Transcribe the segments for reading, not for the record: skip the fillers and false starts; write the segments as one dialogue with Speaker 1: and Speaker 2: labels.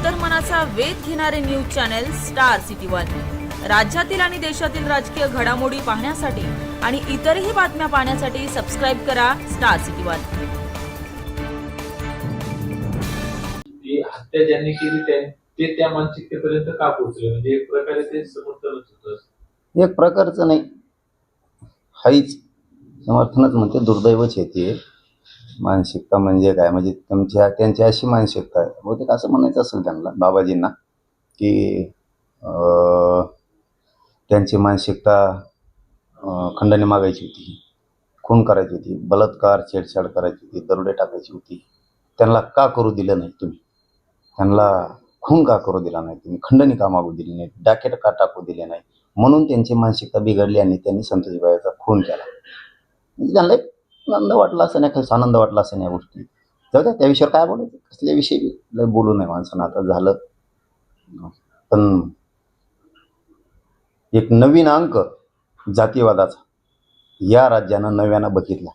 Speaker 1: अंतर्मनाचा वेध घेणारे news channel star city one. राज्यातील आणि देशातील राजकीय घडामोडी पाहण्यासाठी आणि इतरही बातम्या पाहण्यासाठी सबस्क्राइब करा स्टार सिटी वन।
Speaker 2: ती हत्या ज्यांनी केली ते त्या मानसिकतेपर्यंत का पोहोचले? म्हणजे एक प्रकारे ते समर्थनच होतं।
Speaker 3: एक प्रकारचं नाही, हाईच समर्थनच म्हणते, दुर्दैवच येते मानसिकता म्हणजे काय, म्हणजे त्यांची अशी मानसिकता आहे, बहुतेक असं म्हणायचं असेल त्यांना, बाबाजींना, की त्यांची मानसिकता खंडणी मागायची होती, खून करायची होती, बलात्कार छेडछाड करायची होती, दरोडे टाकायची होती। त्यांना का करू दिलं नाही तुम्ही? त्यांना खून का करू दिला नाही तुम्ही? खंडणी का मागू दिली नाही? डाकेट का टाकू दिले नाही? म्हणून त्यांची मानसिकता बिघडली आणि त्यांनी संतोषीबाईचा खून केला। म्हणजे त्यांना एक आनंद वाटला असं नाही, काही आनंद वाटला असं नाही या गोष्टी। जाऊ द्या, त्या विषयावर काय बोलायचं, कसल्या विषयी बोलू नये माणसानं, आता झालं। पण एक नवीन अंक जातीवादाचा या राज्यानं नव्यानं बघितला।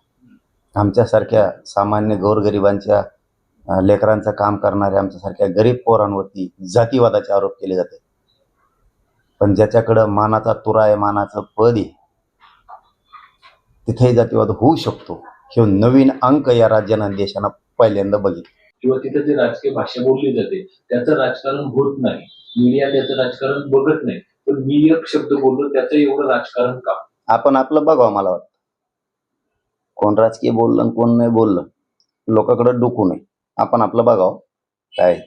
Speaker 3: आमच्यासारख्या सामान्य गोरगरिबांच्या लेकरांचं काम करणाऱ्या आमच्यासारख्या गरीब पोरांवरती जातीवादाचे आरोप केले जाते। पण ज्याच्याकडं मानाचा तुरा आहे, मानाचं पद आहे, तिथेही जातीवाद होऊ शकतो, हे नवीन अंक या राज्यानं देशानं पहिल्यांदा बघितलं।
Speaker 2: किंवा तिथे जे राजकीय भाषा बोलली जाते त्याचं राजकारण होत नाही, मीडिया त्याचं राजकारण बघत नाही, पण मी एक शब्द बोललो त्याचं एवढं राजकारण का?
Speaker 3: आपण आपलं बघावं, मला वाटतं कोण राजकीय बोललं कोण नाही बोललं लोकांकडे डुकू नये, आपण आपलं बघावं काय